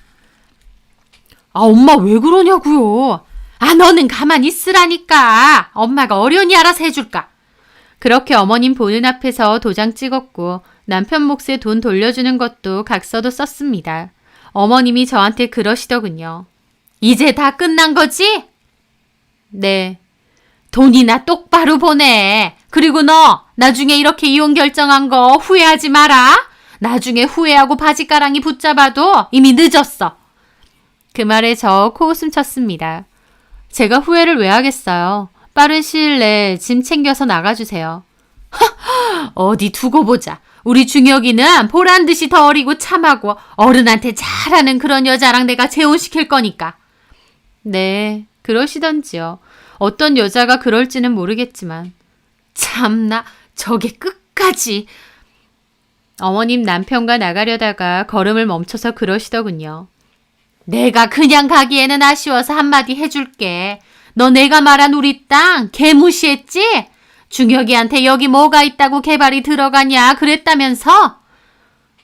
엄마 왜 그러냐고요. 너는 가만히 있으라니까. 엄마가 어련히 알아서 해줄까. 그렇게 어머님 보는 앞에서 도장 찍었고 남편 몫에 돈 돌려주는 것도 각서도 썼습니다. 어머님이 저한테 그러시더군요. 이제 다 끝난 거지? 네. 돈이나 똑바로 보내. 그리고 너 나중에 이렇게 이혼 결정한 거 후회하지 마라. 나중에 후회하고 바지가랑이 붙잡아도 이미 늦었어. 그 말에 저 코웃음 쳤습니다. 제가 후회를 왜 하겠어요. 빠른 시일 내에 짐 챙겨서 나가주세요. 어디 두고 보자. 우리 중혁이는 보란 듯이 더 어리고 참하고 어른한테 잘하는 그런 여자랑 내가 재혼시킬 거니까. 네, 그러시던지요. 어떤 여자가 그럴지는 모르겠지만. 참나, 저게 끝까지. 어머님 남편과 나가려다가 걸음을 멈춰서 그러시더군요. 내가 그냥 가기에는 아쉬워서 한마디 해줄게. 너 내가 말한 우리 땅 개무시했지? 중혁이한테 여기 뭐가 있다고 개발이 들어가냐 그랬다면서?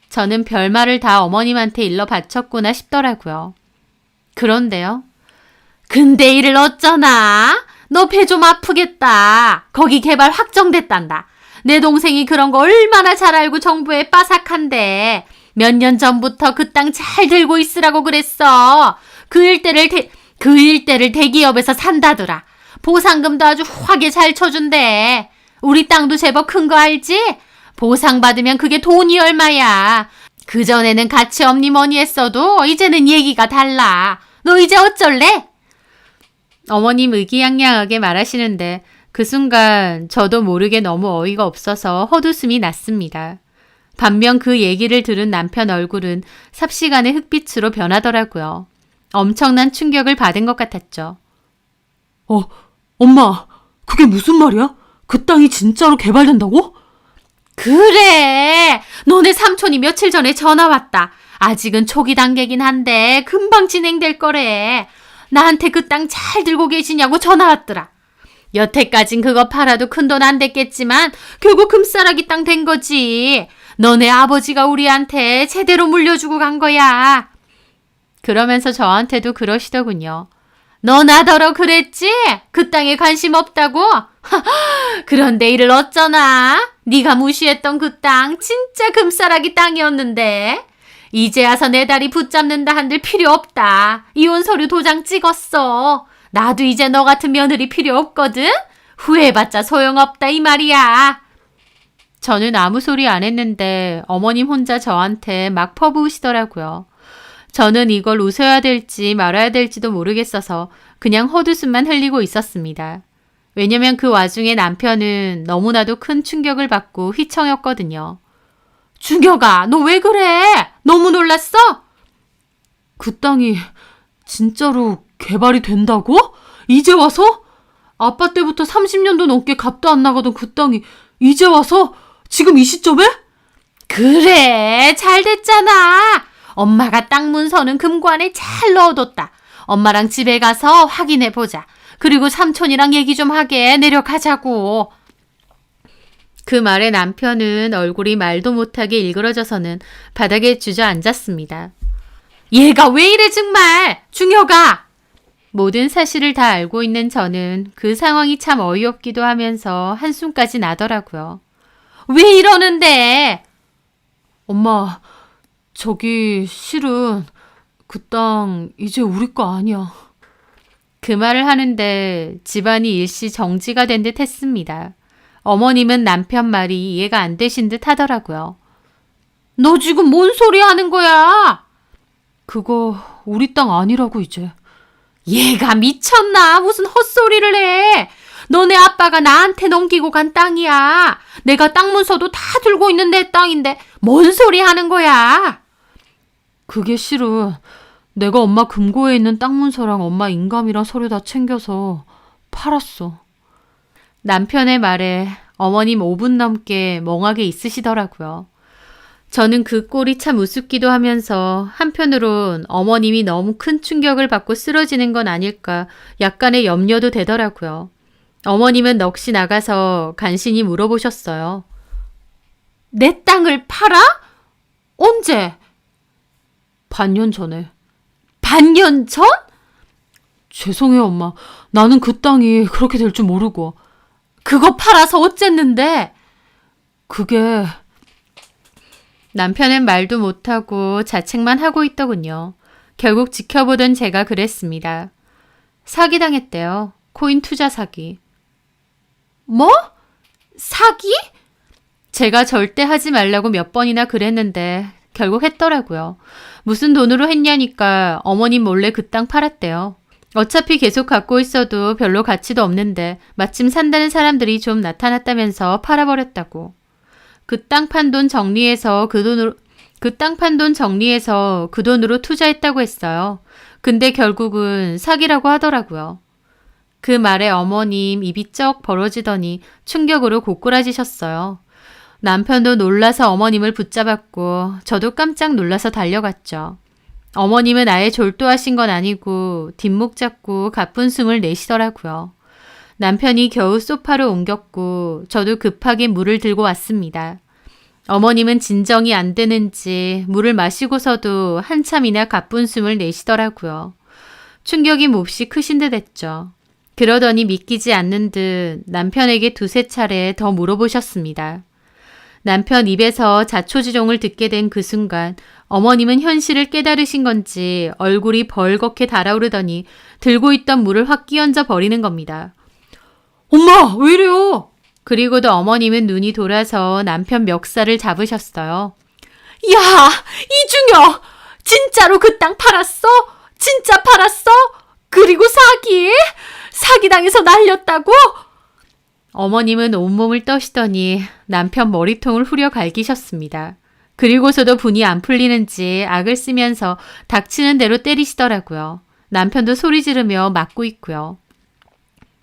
저는 별말을 다 어머님한테 일러 바쳤구나 싶더라고요. 그런데요. 근데 이를 어쩌나? 너 배 좀 아프겠다. 거기 개발 확정됐단다. 내 동생이 그런 거 얼마나 잘 알고 정부에 빠삭한데 몇 년 전부터 그 땅 잘 들고 있으라고 그랬어. 그 일대를 대기업에서 산다더라. 보상금도 아주 후하게 잘 쳐준대. 우리 땅도 제법 큰 거 알지? 보상받으면 그게 돈이 얼마야. 그전에는 가치 없니 뭐니 했어도 이제는 얘기가 달라. 너 이제 어쩔래? 어머님 의기양양하게 말하시는데 그 순간 저도 모르게 너무 어이가 없어서 헛웃음이 났습니다. 반면 그 얘기를 들은 남편 얼굴은 삽시간에 흑빛으로 변하더라고요. 엄청난 충격을 받은 것 같았죠. 엄마, 그게 무슨 말이야? 그 땅이 진짜로 개발된다고? 그래! 너네 삼촌이 며칠 전에 전화 왔다. 아직은 초기 단계긴 한데 금방 진행될 거래. 나한테 그 땅 잘 들고 계시냐고 전화 왔더라. 여태까진 그거 팔아도 큰돈 안 됐겠지만 결국 금싸라기 땅 된 거지. 너네 아버지가 우리한테 제대로 물려주고 간 거야. 그러면서 저한테도 그러시더군요. 너 나더러 그랬지? 그 땅에 관심 없다고? 그런데 이를 어쩌나? 네가 무시했던 그 땅 진짜 금싸라기 땅이었는데. 이제 와서 내 다리 붙잡는다 한들 필요 없다. 이혼 서류 도장 찍었어. 나도 이제 너 같은 며느리 필요 없거든? 후회해봤자 소용없다 이 말이야. 저는 아무 소리 안 했는데 어머님 혼자 저한테 막 퍼부으시더라고요. 저는 이걸 웃어야 될지 말아야 될지도 모르겠어서 그냥 헛웃음만 흘리고 있었습니다. 왜냐면 그 와중에 남편은 너무나도 큰 충격을 받고 휘청였거든요. 중혁아, 너 왜 그래? 너무 놀랐어? 그 땅이 진짜로 개발이 된다고? 이제 와서? 아빠 때부터 30년도 넘게 값도 안 나가던 그 땅이 이제 와서? 지금 이 시점에? 그래, 잘 됐잖아. 엄마가 땅 문서는 금관에 잘 넣어뒀다. 엄마랑 집에 가서 확인해보자. 그리고 삼촌이랑 얘기 좀 하게 내려가자고. 그 말에 남편은 얼굴이 말도 못하게 일그러져서는 바닥에 주저앉았습니다. 얘가 왜 이래 정말. 중혁아, 모든 사실을 다 알고 있는 저는 그 상황이 참 어이없기도 하면서 한숨까지 나더라고요. 왜 이러는데? 엄마, 저기 실은 그 땅 이제 우리 거 아니야. 그 말을 하는데 집안이 일시 정지가 된 듯 했습니다. 어머님은 남편 말이 이해가 안 되신 듯 하더라고요. 너 지금 뭔 소리 하는 거야? 그거 우리 땅 아니라고 이제. 얘가 미쳤나? 무슨 헛소리를 해. 너네 아빠가 나한테 넘기고 간 땅이야. 내가 땅 문서도 다 들고 있는 내 땅인데 뭔 소리 하는 거야? 그게 실은 내가 엄마 금고에 있는 땅 문서랑 엄마 인감이랑 서류 다 챙겨서 팔았어. 남편의 말에 어머님 5분 넘게 멍하게 있으시더라고요. 저는 그 꼴이 참 우습기도 하면서 한편으론 어머님이 너무 큰 충격을 받고 쓰러지는 건 아닐까 약간의 염려도 되더라고요. 어머님은 넋이 나가서 간신히 물어보셨어요. 내 땅을 팔아? 언제? 반년 전에. 반년 전? 죄송해요, 엄마. 나는 그 땅이 그렇게 될 줄 모르고. 그거 팔아서 어쨌는데? 그게... 남편은 말도 못하고 자책만 하고 있더군요. 결국 지켜보던 제가 그랬습니다. 사기당했대요. 코인 투자 사기. 뭐? 사기? 제가 절대 하지 말라고 몇 번이나 그랬는데 결국 했더라고요. 무슨 돈으로 했냐니까 어머님 몰래 그 땅 팔았대요. 어차피 계속 갖고 있어도 별로 가치도 없는데 마침 산다는 사람들이 좀 나타났다면서 팔아버렸다고. 그 땅 판 돈 정리해서 그 돈으로 투자했다고 했어요. 근데 결국은 사기라고 하더라고요. 그 말에 어머님 입이 쩍 벌어지더니 충격으로 고꾸라지셨어요. 남편도 놀라서 어머님을 붙잡았고 저도 깜짝 놀라서 달려갔죠. 어머님은 아예 졸도하신 건 아니고 뒷목 잡고 가쁜 숨을 내쉬더라고요. 남편이 겨우 소파로 옮겼고 저도 급하게 물을 들고 왔습니다. 어머님은 진정이 안 되는지 물을 마시고서도 한참이나 가쁜 숨을 내쉬더라고요. 충격이 몹시 크신 듯 했죠. 그러더니 믿기지 않는 듯 남편에게 두세 차례 더 물어보셨습니다. 남편 입에서 자초지종을 듣게 된 그 순간 어머님은 현실을 깨달으신 건지 얼굴이 벌겋게 달아오르더니 들고 있던 물을 확 끼얹어 버리는 겁니다. 엄마, 왜 이래요? 그리고도 어머님은 눈이 돌아서 남편 멱살을 잡으셨어요. 야, 이중혁! 진짜로 그 땅 팔았어? 진짜 팔았어? 그리고 사기? 사기당해서 날렸다고? 어머님은 온몸을 떠시더니 남편 머리통을 후려 갈기셨습니다. 그리고서도 분이 안 풀리는지 악을 쓰면서 닥치는 대로 때리시더라고요. 남편도 소리 지르며 맞고 있고요.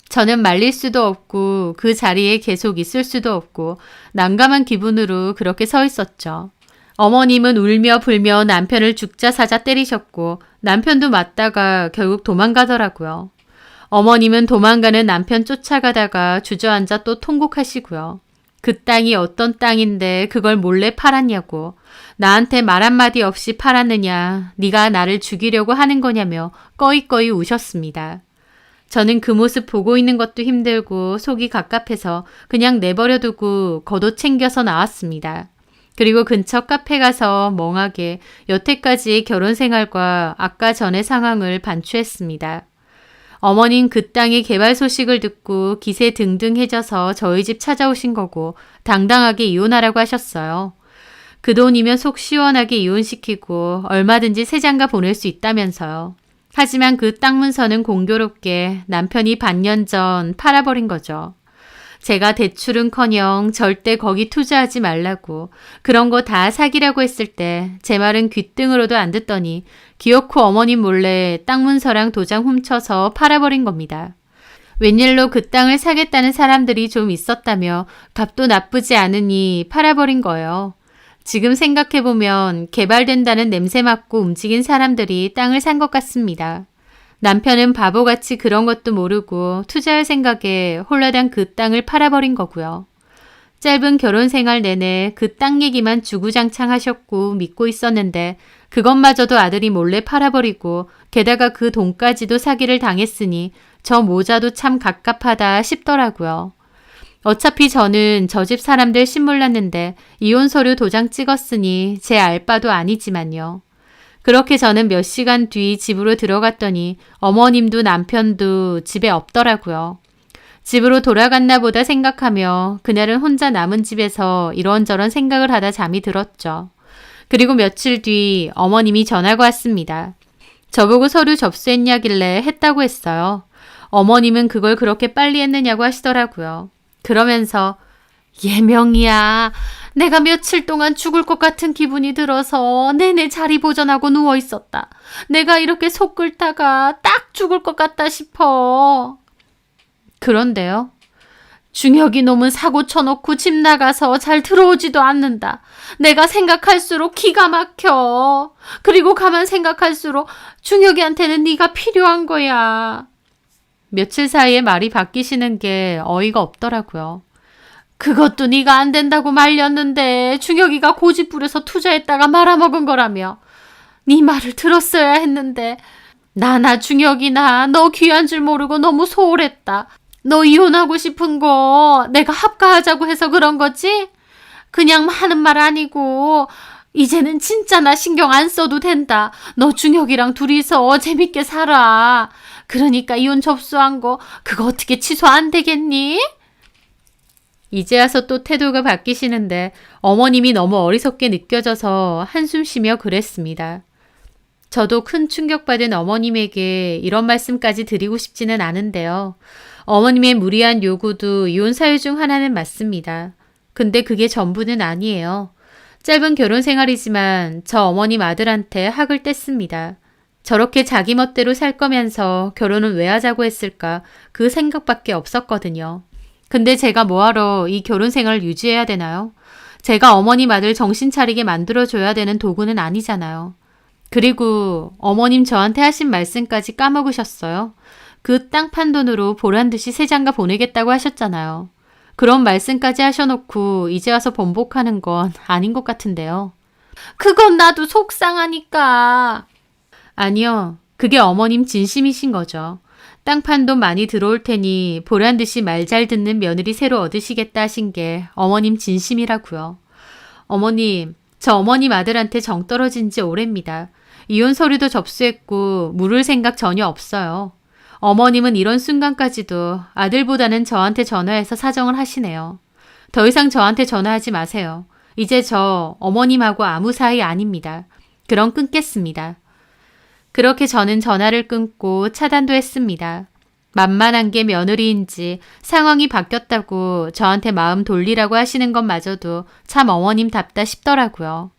저는 말릴 수도 없고 그 자리에 계속 있을 수도 없고 난감한 기분으로 그렇게 서 있었죠. 어머님은 울며 불며 남편을 죽자 사자 때리셨고 남편도 맞다가 결국 도망가더라고요. 어머님은 도망가는 남편 쫓아가다가 주저앉아 또 통곡하시고요. 그 땅이 어떤 땅인데 그걸 몰래 팔았냐고, 나한테 말 한마디 없이 팔았느냐, 네가 나를 죽이려고 하는 거냐며 꺼이꺼이 우셨습니다. 저는 그 모습 보고 있는 것도 힘들고 속이 갑갑해서 그냥 내버려두고 겉옷 챙겨서 나왔습니다. 그리고 근처 카페 가서 멍하게 여태까지의 결혼 생활과 아까 전의 상황을 반추했습니다. 어머님 그 땅의 개발 소식을 듣고 기세 등등해져서 저희 집 찾아오신 거고 당당하게 이혼하라고 하셨어요. 그 돈이면 속 시원하게 이혼시키고 얼마든지 새 장가 보낼 수 있다면서요. 하지만 그 땅 문서는 공교롭게 남편이 반년 전 팔아버린 거죠. 제가 대출은커녕 절대 거기 투자하지 말라고, 그런 거 다 사기라고 했을 때 제 말은 귓등으로도 안 듣더니 기어코 어머님 몰래 땅 문서랑 도장 훔쳐서 팔아버린 겁니다. 웬일로 그 땅을 사겠다는 사람들이 좀 있었다며 값도 나쁘지 않으니 팔아버린 거예요. 지금 생각해보면 개발된다는 냄새 맡고 움직인 사람들이 땅을 산 것 같습니다. 남편은 바보같이 그런 것도 모르고 투자할 생각에 홀라당 그 땅을 팔아버린 거고요. 짧은 결혼 생활 내내 그 땅 얘기만 주구장창 하셨고 믿고 있었는데 그것마저도 아들이 몰래 팔아버리고 게다가 그 돈까지도 사기를 당했으니 저 모자도 참 갑갑하다 싶더라고요. 어차피 저는 저 집 사람들 신몰랐는데 이혼 서류 도장 찍었으니 제 알바도 아니지만요. 그렇게 저는 몇 시간 뒤 집으로 들어갔더니 어머님도 남편도 집에 없더라고요. 집으로 돌아갔나 보다 생각하며 그날은 혼자 남은 집에서 이런저런 생각을 하다 잠이 들었죠. 그리고 며칠 뒤 어머님이 전화가 왔습니다. 저보고 서류 접수했냐길래 했다고 했어요. 어머님은 그걸 그렇게 빨리 했느냐고 하시더라고요. 그러면서 예명이야. 내가 며칠 동안 죽을 것 같은 기분이 들어서 내내 자리 보전하고 누워 있었다. 내가 이렇게 속 끓다가 딱 죽을 것 같다 싶어. 그런데요. 중혁이 놈은 사고 쳐놓고 집 나가서 잘 들어오지도 않는다. 내가 생각할수록 기가 막혀. 그리고 가만 생각할수록 중혁이한테는 네가 필요한 거야. 며칠 사이에 말이 바뀌시는 게 어이가 없더라고요. 그것도 네가 안 된다고 말렸는데 중혁이가 고집 부려서 투자했다가 말아먹은 거라며. 네 말을 들었어야 했는데 나나 중혁이나 너 귀한 줄 모르고 너무 소홀했다. 너 이혼하고 싶은 거 내가 합가하자고 해서 그런 거지? 그냥 하는 말 아니고 이제는 진짜 나 신경 안 써도 된다. 너 중혁이랑 둘이서 재밌게 살아. 그러니까 이혼 접수한 거 그거 어떻게 취소 안 되겠니? 이제 와서 또 태도가 바뀌시는데 어머님이 너무 어리석게 느껴져서 한숨 쉬며 그랬습니다. 저도 큰 충격받은 어머님에게 이런 말씀까지 드리고 싶지는 않은데요. 어머님의 무리한 요구도 이혼 사유 중 하나는 맞습니다. 근데 그게 전부는 아니에요. 짧은 결혼 생활이지만 저 어머님 아들한테 학을 뗐습니다. 저렇게 자기 멋대로 살 거면서 결혼은 왜 하자고 했을까 그 생각밖에 없었거든요. 근데 제가 뭐하러 이 결혼 생활을 유지해야 되나요? 제가 어머님 아들 정신 차리게 만들어줘야 되는 도구는 아니잖아요. 그리고 어머님 저한테 하신 말씀까지 까먹으셨어요. 그 땅 판 돈으로 보란듯이 새 장가 보내겠다고 하셨잖아요. 그런 말씀까지 하셔놓고 이제 와서 번복하는 건 아닌 것 같은데요. 그건 나도 속상하니까. 아니요. 그게 어머님 진심이신 거죠. 땅 판 돈 많이 들어올 테니 보란듯이 말 잘 듣는 며느리 새로 얻으시겠다 하신 게 어머님 진심이라고요. 어머님, 저 어머님 아들한테 정 떨어진 지 오래입니다. 이혼 서류도 접수했고 물을 생각 전혀 없어요. 어머님은 이런 순간까지도 아들보다는 저한테 전화해서 사정을 하시네요. 더 이상 저한테 전화하지 마세요. 이제 저 어머님하고 아무 사이 아닙니다. 그럼 끊겠습니다. 그렇게 저는 전화를 끊고 차단도 했습니다. 만만한 게 며느리인지 상황이 바뀌었다고 저한테 마음 돌리라고 하시는 것마저도 참 어머님답다 싶더라고요.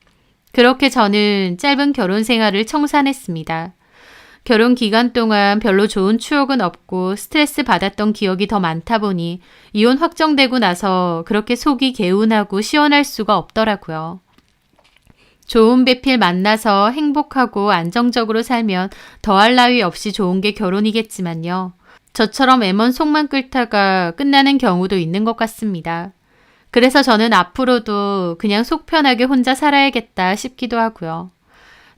그렇게 저는 짧은 결혼 생활을 청산했습니다. 결혼 기간 동안 별로 좋은 추억은 없고 스트레스 받았던 기억이 더 많다 보니 이혼 확정되고 나서 그렇게 속이 개운하고 시원할 수가 없더라고요. 좋은 배필 만나서 행복하고 안정적으로 살면 더할 나위 없이 좋은 게 결혼이겠지만요. 저처럼 애먼 속만 끓다가 끝나는 경우도 있는 것 같습니다. 그래서 저는 앞으로도 그냥 속 편하게 혼자 살아야겠다 싶기도 하고요.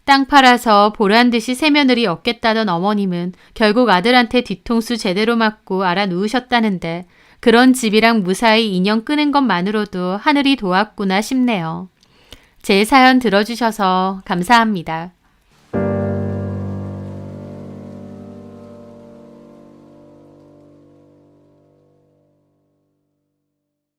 땅 팔아서 보란듯이 새며느리 얻겠다던 어머님은 결국 아들한테 뒤통수 제대로 맞고 알아 누우셨다는데 그런 집이랑 무사히 인연 끄는 것만으로도 하늘이 도왔구나 싶네요. 제 사연 들어주셔서 감사합니다.